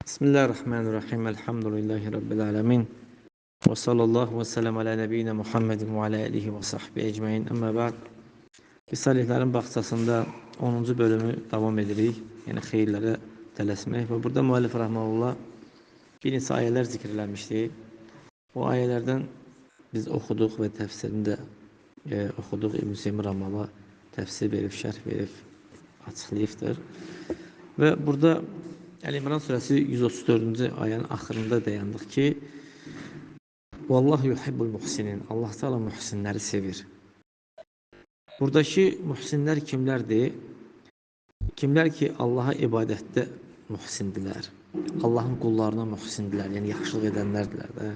Bismillahirrahmanirrahim. Elhamdülillahi Rabbil alemin. Və sallallahu və sələm alə nəbiyyina Muhammedin və alə alihi və sahbihi ecmain. Əmmə bə'd. Biz Salihlərin bağçasında 10-cu bölümü davam edirik. Yəni xeyirlərə tələsmək. Və burada müəllif rəhməhullah bir neçə ayələr zikr eləmişdi. O ayələrdən biz oxuduq və təfsirini də oxuduq. İbn Seymur Ramala təfsir verib, şərh verib, açıqlayıbdır. Və burada Əl-İmran surəsi 134-cü ayənin axırında dayandıq ki, Vallahu yuhibbul muhsinin. Allah Teala muhsinləri sevir. Buradakı muhsinlər kimlərdir? Kimlər ki, Allaha ibadətdə muhsindilər. Allahın qullarına muhsindilər, yəni yaxşılıq edənlərdirlər də.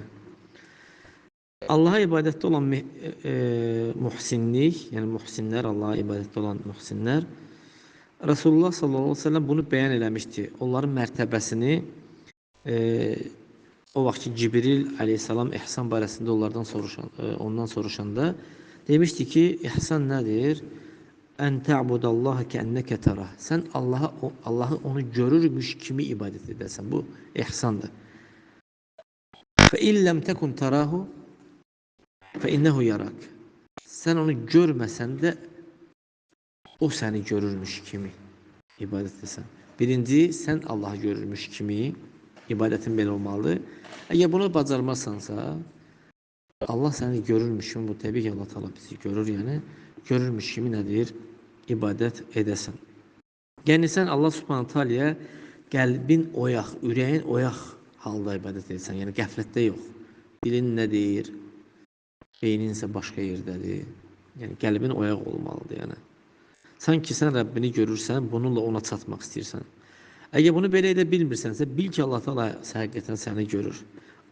Allaha ibadətdə olan muhsinlik, yəni muhsinlər, Allaha ibadətdə olan muhsinlər, Rasulullah sallallahu aleyhi ve sellem bunu bəyan eləmişdi. Onların mərtəbəsini o vaxt ki Cibril aleyhissalam ihsan barəsində ondan soruşanda demişdi ki, ihsan nədir? Ən ta'budallaha kənnəkə tərah. Sən Allahı onu görürmüş kimi ibadət edəsən. Bu ihsandır. Fə illəm təkun tərahu fə innəhu yarak. Sən onu görməsən də o səni görürmüş kimi ibadət edirsən. Birinci, sən Allahı görürmüş kimi ibadətin belə olmalıdır. Əgər bunu bacarmazsansa, Allah səni görürmüş kimi, bu təbii ki, Allah Teala bizi görür, yəni görürmüş kimi nədir? İbadət edəsən. Yəni sən Allah Subhanahu Taala'ya qəlbin oyaq, ürəyin oyaq halda ibadət edirsən. Yəni qəflətdə yox. Dilin nədir? Beynin isə başqa yerdədir. Yəni qəlbin oyaq olmalıdır, yəni. Sanki sən Rəbbini görürsən, bununla ona çatmaq istəyirsən. Əgər bunu belə edə bilmirsənsə, bil ki, Allah Teala həqiqətən səni görür.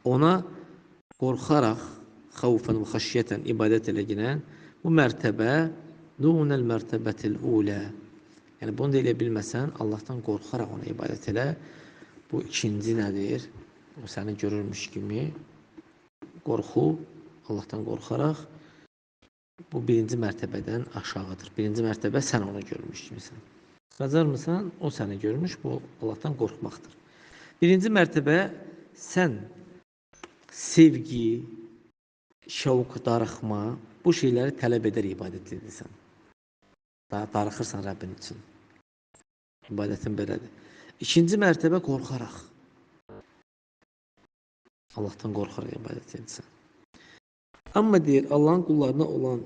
Ona qorxaraq, xavfən və xəşiyyətən ibadət eləginən bu mərtəbə dunəl mərtəbətil ulə. Yəni bunu da elə bilməsən, Allahdan qorxaraq ona ibadət elə. Bu ikinci nədir? O səni görürmüş kimi qorxu, Allahdan qorxaraq. Bu birinci mərtəbədən aşağıdır. Birinci mərtəbə sən onu görmüş kimisən. Bacarmısan, o səni görmüş, bu Allahdan qorxmaqdır. Birinci mərtəbə sən sevgi, şəvq, darıxma, bu şeyləri tələb edər ibadət edirsən. Darıxırsan Rəbbin üçün. İbadətin belədir. İkinci mərtəbə qorxaraq. Allahdan qorxaraq ibadət edirsən. Amma deyir, Allahın qullarına olan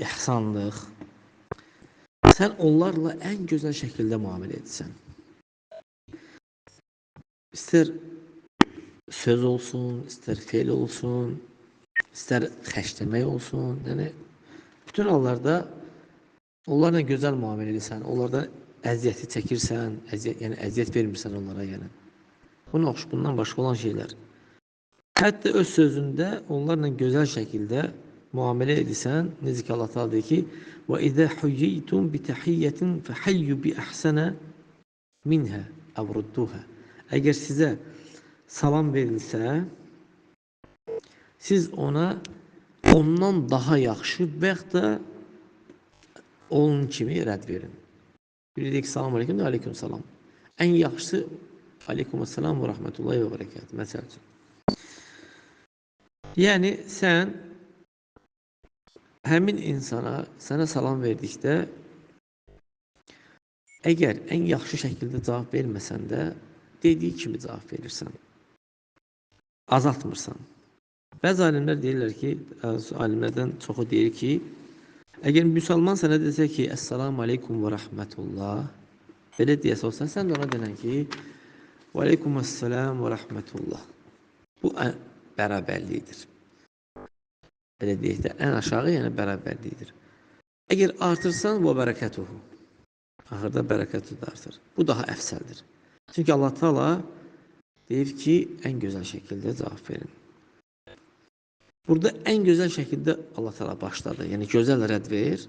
ihsanlıq, sən onlarla ən gözəl şəkildə müamilə edirsən. İstər söz olsun, istər feil olsun, istər xəşləmək olsun. Yəni, bütün hallarda onlarla gözəl müamilə edirsən, onlardan əziyyəti çəkirsən, yəni əziyyət vermirsən onlara. Yəni. Bundan başqa olan şeylər. Hətta öz sözündə onlarla gözəl şəkildə müamilə edirsən. Necə ki Allah Teala deyir ki: "Və izə huyyitum bi tahiyyatin fahayyu bi ahsana minha aw rudduha." Əgər sizə salam verilsə, siz ona ondan daha yaxşı və ya da onun kimi rədd verin. Biri deyir ki, salam aleyküm, aleyküm salam. Ən yaxşısı aleykümselam və rahmetullahi və bərəkət. Məsəl üçün. Yəni, sən həmin insana, sənə salam verdikdə, əgər ən yaxşı şəkildə cavab verməsən də, dediyi kimi cavab verirsən. Azaltmırsan. Bəzi alimlər deyirlər ki, alimlərdən çoxu deyir ki, əgər müsəlman sənə desə ki, Əssalamu aleykum və rəhmətullah, belə deyəsə olsa, sən də ona denən ki, və aleykuməssəlam və rəhmətullah. Bu bərabərliyidir. Belə deyək də, ən aşağı, yəni bərabərliyidir. Əgər artırsan, və bərəkətuhu. Axırda bərəkətu da artır. Bu daha əfsəldir. Çünki Allah Teala deyir ki, ən gözəl şəkildə cavab verin. Burada ən gözəl şəkildə Allah Teala başladı. Yəni, gözəl rədd ver,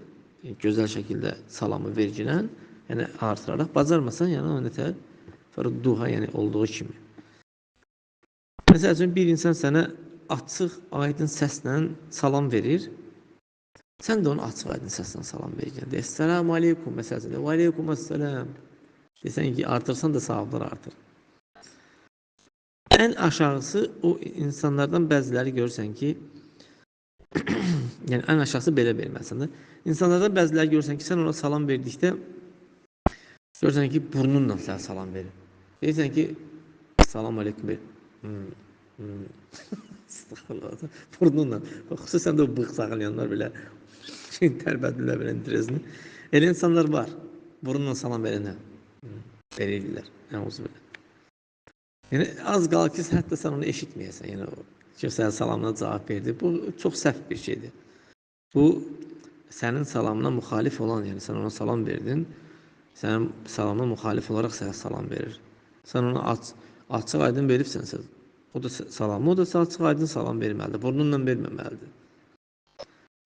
gözəl şəkildə salamı verginən, yəni artıraraq, bacarmasan, yəni o nətər fərudduha, yəni olduğu kimi. Məsəl üçün, bir insan sənə açıq, aydın səslə salam verir. Sən də onu açıq, aydın səslə salam verirsən. Esselamu aleykum, məsəl üçün. Və aleykuməssələm. Desən ki, artırsan da savablar artır. En aşağısı o insanlardan bəziləri görürsən ki, yəni ən aşağısı belə verməlisən də. İnsanlardan bəziləri görürsən ki, sən ona salam verdikdə görürsən ki, burnunla sənə salam verir. Deyirsən ki, salam aleyküm. Estağfurullah. Burnunla. Xüsusən də o bığ sağlayanlar belə tərbədirlər belə interesini. Elə insanlar var. Burnunla salam verənə verirlər. Əuzu billah. Yəni az qalır ki, hətta sən onu eşitməyəsən. Yəni o ki, sənin salamına cavab verdi. Bu çox səhv bir şeydir. Bu sənin salamına müxalif olan, yəni sən ona salam verdin, sənin salamına müxalif olaraq sənə salam verir. Sən ona açıq aydın veribsənsə, o da salamı, o da açıq aydın salam verməlidir. Burnunla verməməlidir.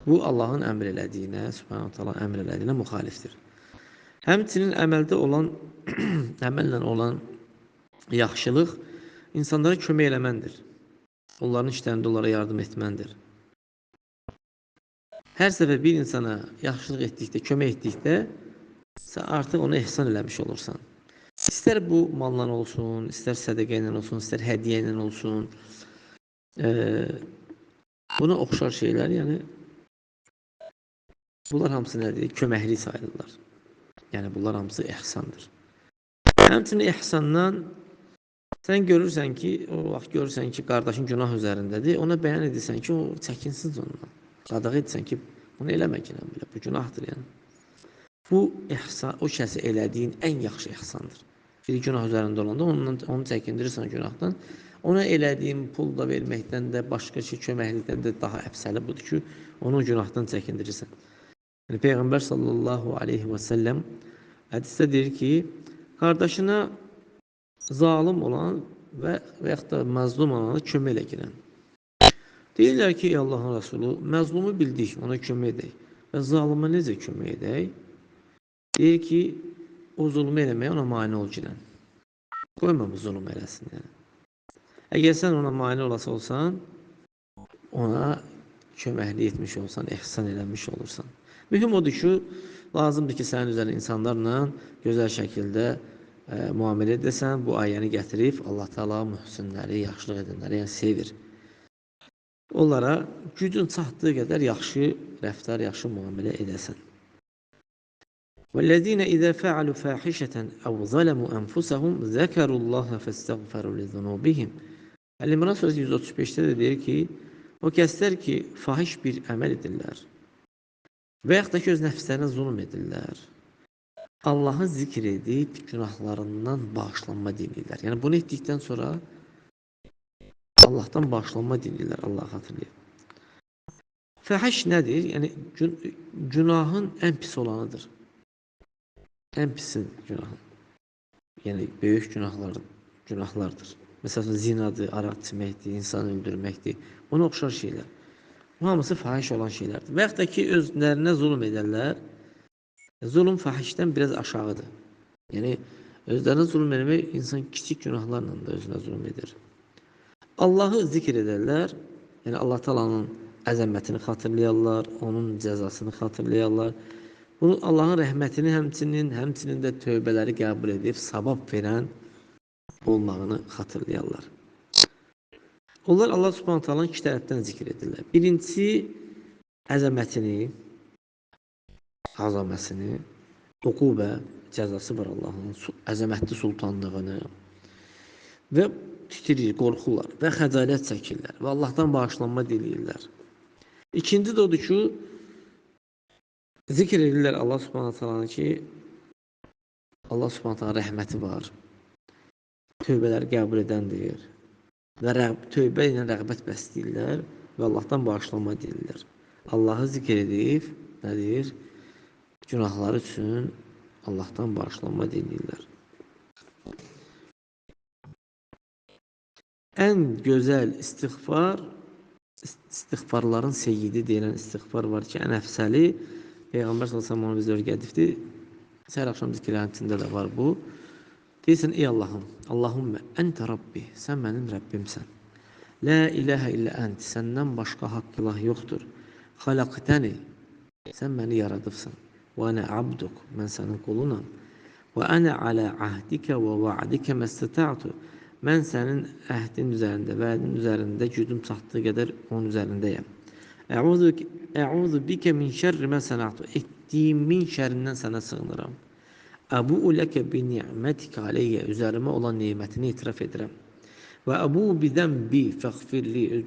Bu Allahın əmr elədiyinə, Subhanahu taala əmr elədiyinə müxalifdir. Həmçinin əməldə olan, əməllə olan yaxşılıq insanlara kömək eləməndir. Onların işlərində onlara yardım etməndir. Hər səfər bir insana yaxşılıq etdikdə, kömək etdikdə sən artıq ona ehsan eləmiş olursan. İstər bu malla olsun, istər sədəqə ilə olsun, istər hədiyyə ilə olsun. Buna oxşar şeylər, yəni bunlar hamısı nədir? Köməklik sayılırlar. Yəni bunlar hamısı ehsandır. Həmçinin ehsandan sən görürsən ki, o vaxt görürsən ki, qardaşın günah üzərindədir, ona bəyan edirsən ki, o çəkinsin ondan. Qadağa etsən ki, bunu eləmə ki, bu günahdır yəni. Bu ehsan, o şəxsə elədiyin ən yaxşı ehsandır. Bir günah üzərində olanda onu çəkindirirsən günahdan. Ona elədiyin pul da verməkdən də, başqa şey köməklikdən də daha əfsəli budur ki, onu günahdan çəkindirirsən. Yəni, Peyğəmbər sallallahu aleyhi və səlləm hədisdə deyir ki, qardaşına zalim olan və yaxud da məzlum olana kömək elə girən. Deyirlər ki, ey Allahın Rəsulu, məzlumu bildik, ona kömək edək. Və zalıma necə kömək edək? Deyir ki, o zulmü eləməyə ona mane ol girən. Qoyma bu zulmü eləsin. Yəni. Əgər sən ona mane olası olsan, ona köməklik etmiş olsan, ehsan eləmiş olursan. Mühüm odur ki, lazımdır ki, sənin üzərində insanlarla gözəl şəkildə müamilə edəsən. Bu ayəni gətirib Allah Teala mühsinləri, yaxşılıq edənləri yəni sevir. Onlara gücün çatdığı qədər yaxşı rəftar, yaxşı müamilə edəsən. وَالَّذِينَ إِذَا فَعَلُوا فَاحِشَةً أَوْ ظَلَمُوا أَنفُسَهُمْ ذَكَرُوا اللَّهَ فَاسْتَغْفَرُوا لِذُنُوبِهِمْ. Əl-İmran surəsi 135-də də deyir ki, o kəslər ki, fahiş bir əməl edirlər və yaxud da ki, öz nəfslərinə zulm edirlər, Allahı zikr edib günahlarından bağışlanma diləyirlər. Yəni, bunu etdikdən sonra Allahdan bağışlanma diləyirlər, Allahı xatırlayır. Fəhiş nədir? Yəni, günahın ən pis olanıdır. Ən pisin günahı. Yəni, böyük günahlardır. Məsələn, zinadır, araq içməkdir, insan öldürməkdir. Ona oxşar şeylər. Bu hamısı fahiş olan şeylərdir. Və yaxud da ki, özlərinə zulm edərlər. Zulm fahişdən biraz aşağıdır. Yəni, özlərinə zulm etmək insan kiçik günahlarla da özünə zulm edir. Allahı zikr edərlər. Yəni, Allah Taala'nın əzəmətini xatırlayarlar, onun cəzasını xatırlayarlar. Bunu Allahın rəhmətini həmçinin də tövbələri qəbul edib, savab verən olmağını xatırlayarlar. Onlar Allah Subhanahu Taala'nın iki tərəfdən zikr edirlər. Birincisi, əzəmətini, azaməsini, uqubə, cəzası var Allahın, əzəmətli sultanlığını və titrir, qorxurlar və xəcalət çəkirlər və Allahdan bağışlanma diləyirlər. İkinci də odur ki, zikr edirlər Allah Subhanahu Taala'nı ki, Allah Subhanahu Taala rəhməti var, tövbələri qəbul edəndir və tövbə ilə rəğbət bəsləyirlər və Allahdan bağışlanma deyirlər. Allahı zikr edib, nədir? Günahları üçün Allahdan bağışlanma deyirlər. Ən gözəl istiğfarların seyyidi deyilən istiğfar var ki, ən əfsəli Peyğəmbər sallallahu onu bizə öyrədibdir. Səhər axşam zikirlərində də var bu. Deyirsən, ey Allahım, Allahümmə, əntə Rabbi, sən mənim Rəbbimsən. La ilahə illə ənt, səndən başqa haqq ilah yoxdur. Xalaqtəni, sən məni yaradıbsan. Və ənə abduk, mən sənin qulunam. Və ənə alə ahdikə və va'dikə məstəta'tu. Mən sənin əhdin üzərində, vədin üzərində gücüm çatdığı qədər onun üzərindəyəm. Əuzu bikə min şərri mə sənətu. Etdiyimin şərrindən sənə sığınıram. Əbu'u ləkə bi ni'mətikə aleyyə. Üzərimə olan nimətini etiraf edirəm. Və əbu'u bi zənbi fəğfirli. Öz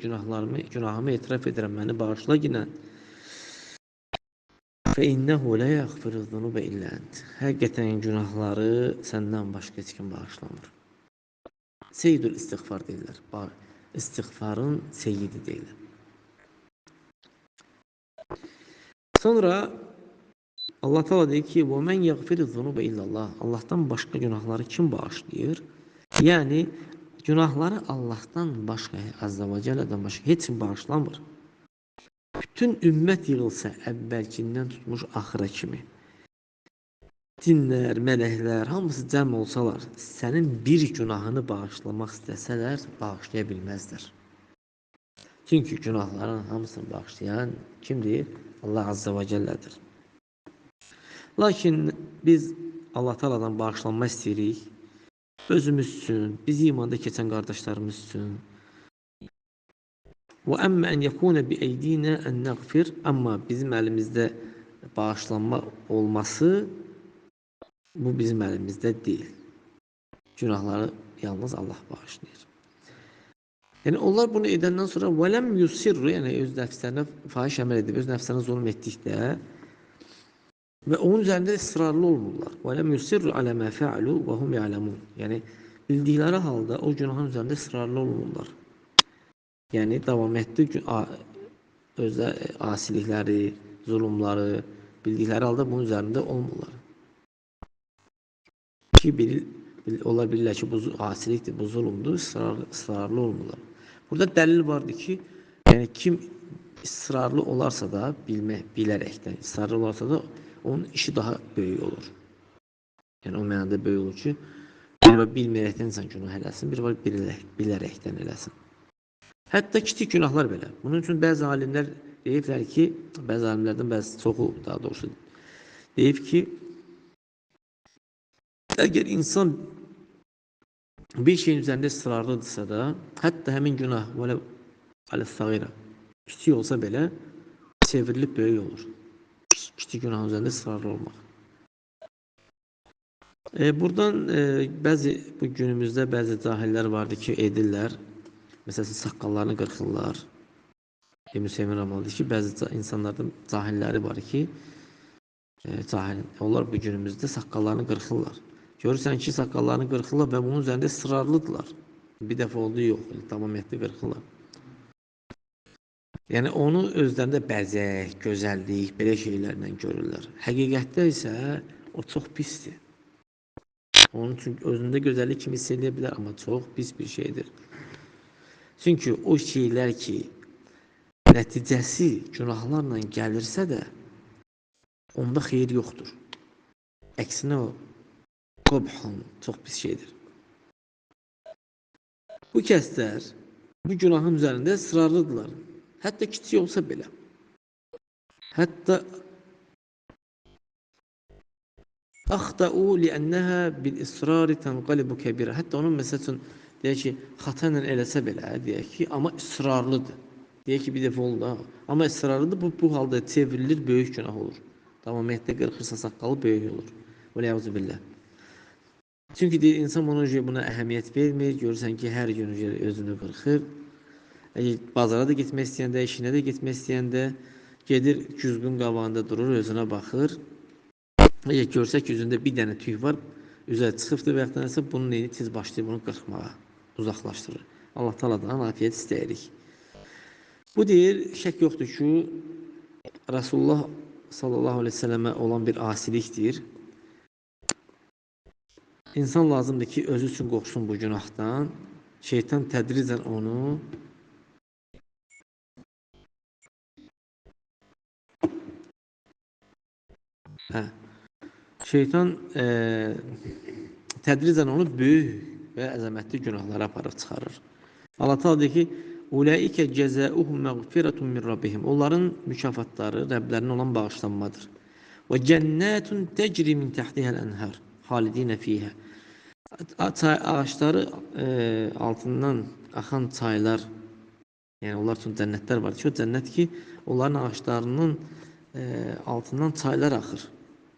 günahımı etiraf edirəm. Məni bağışla yinə. Fəinnəhu lə yəğfiru zunubə illə ənt. Həqiqətən günahları səndən başqa heç kim bağışlamır. Seyyidül istiğfar deyirlər. İstiğfarın seyyidi deyirlər. Sonra Allah Teala deyir ki: "Və men yəğfiru zunubə illallah." Allah'tan başqa günahları kim bağışlayır? Yəni günahları Allah'tan başqa, Azze və Celle'dən başqa heç kim bağışlamır. Bütün ümmət yığılsa əvvəlkindən tutmuş axıra kimi, cinlər, mələklər hamısı cəm olsalar, sənin bir günahını bağışlamaq istəsələr, bağışlaya bilməzlər. Çünki günahların hamısını bağışlayan kimdir? Allah Azze və Celle'dir. Lakin biz Allah Teala'dan bağışlanma istəyirik. Özümüz üçün, bizi imanda keçən qardaşlarımız üçün. Və əmmə ən yəkunə bi eydinə ən nəğfir. Amma bizim əlimizdə bağışlanma olması, bu bizim əlimizdə deyil. Günahları yalnız Allah bağışlayır. Yəni onlar bunu edəndən sonra vələm yusirru, yəni öz nəfslərinə fahiş əməl edib, öz nəfslərinə zulm etdikdə və onun üzərində ısrarlı olmurlar. Vələm yusirru alə mə fəalu və hum ya'lemun. Yəni bildikləri halda o günahın üzərində ısrarlı olmurlar. Yəni davam etdi öz asilikləri, zulmları bildikləri halda bunun üzərində olmurlar. Ki ola bilirlər ki, bu asilikdir, bu zulmdur, ısrarlı olmurlar. Burada dəlil vardı ki, yəni kim ısrarlı olarsa da bilərəkdən, ısrarlı olarsa da onun işi daha böyük olur. Yəni o mənada böyük olur ki, bir var bilməyərəkdən insan günah eləsin, bir var bilərəkdən eləsin. Hətta kiçik günahlar belə. Bunun üçün bəzi alimlər deyiblər ki, bəzi alimlərdən bəzi çoxu daha doğrusu deyib ki, əgər insan bir şeyin üzərində ısrarlıdırsa da, hətta həmin günah kiçik olsa belə çevrilib böyük olur. Kiçik günahın üzərində ısrarlı olmaq. Buradan bu günümüzdə bəzi cahillər vardı ki, edirlər. Məsələn, saqqallarını qırxırlar. İbn Hüseyin Ramal deyir ki, bəzi insanlardan cahilləri var ki, onlar bu günümüzdə saqqallarını qırxırlar. Görürsən ki, saqqallarını qırxırlar və bunun üzərində ısrarlıdırlar. Bir dəfə oldu, yox, tamamiyyətli qırxırlar. Yəni onu özlərində bəzək, gözəllik, belə şeylərlə görürlər. Həqiqətdə isə o çox pisdir. Onun üçün özündə gözəllik kimi hiss edə bilər, amma çox pis bir şeydir. Çünki o şeylər ki, nəticəsi günahlarla gəlirsə də, onda xeyir yoxdur. Əksinə o qobhun, çox pis şeydir. Bu kəslər bu günahın üzərində ısrarlıdırlar. Hətta kiçik olsa belə. Hətta əxtəu li'ənnəhə bil-israri tənqalibu kəbirə. Hətta onun məsəl üçün deyək ki, xata ilə eləsə belə, deyək ki, amma israrlıdır. Deyək ki, bir dəfə oldu, amma israrlıdır, bu halda çevrilir, böyük günah olur. Tamamiyyətlə qırxırsa saqqalı böyük olur. Vəl-əuzu billah. Çünki deyir, insan buna əhəmiyyət vermir, görürsən ki, hər gün özünü qırxır. Bazara da getmək istəyəndə, işinə də getmək istəyəndə, gedir, güzgün qabağında durur, özünə baxır. Görsə ki, üzündə bir dənə tüy var, üzə çıxıbdır və yaxud nəsə bunun neyini tez başlayır, bunu qırxmağa, uzaqlaşdırır. Allah Teala'dan afiyət istəyirik. Bu deyir, şək yoxdur ki, Resulullah sallallahu aleyhi ve sellemə olan bir asilikdir. İnsan lazımdır ki, özü üçün qorxsun bu günahdan. Şeytan tədricən onu tədricən onu böyük və əzəmətli günahlara aparıb çıxarır. Allah Teala deyir ki, "Ulaikə cəzauhum məğfiratun min rabbihim." Onların mükafatları Rəbblərinə olan bağışlanmadır. Və cənnətun təcri min təhtihəl ənhər, xalidinə fiyhə. Ağaçları altından axan çaylar, yani onlar üçün cənnətlər var. Ki, o cənnət ki, onların ağaçlarının altından çaylar axır.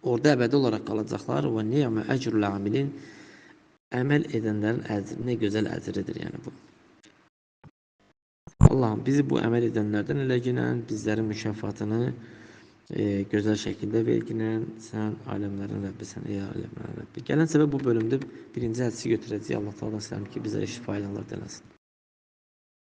Orada əbədi olaraq qalacaqlar. Və ni'mə əcrul amilin, əməl edənlərin əcri nə gözəl əcridir, yəni bu. Allah'ım bizi bu əməl edənlərdən elə ginən, bizlərin mükafatını gözəl şəkildə verginən, sən aləmlərin Rəbbisən, ey aləmlərin Rəbbi. Gələn səbəb bu bölümdə birinci hədisi götürəcəyik. Allah Teala istəyirəm ki, bizə şifa ilə Allah diləsin.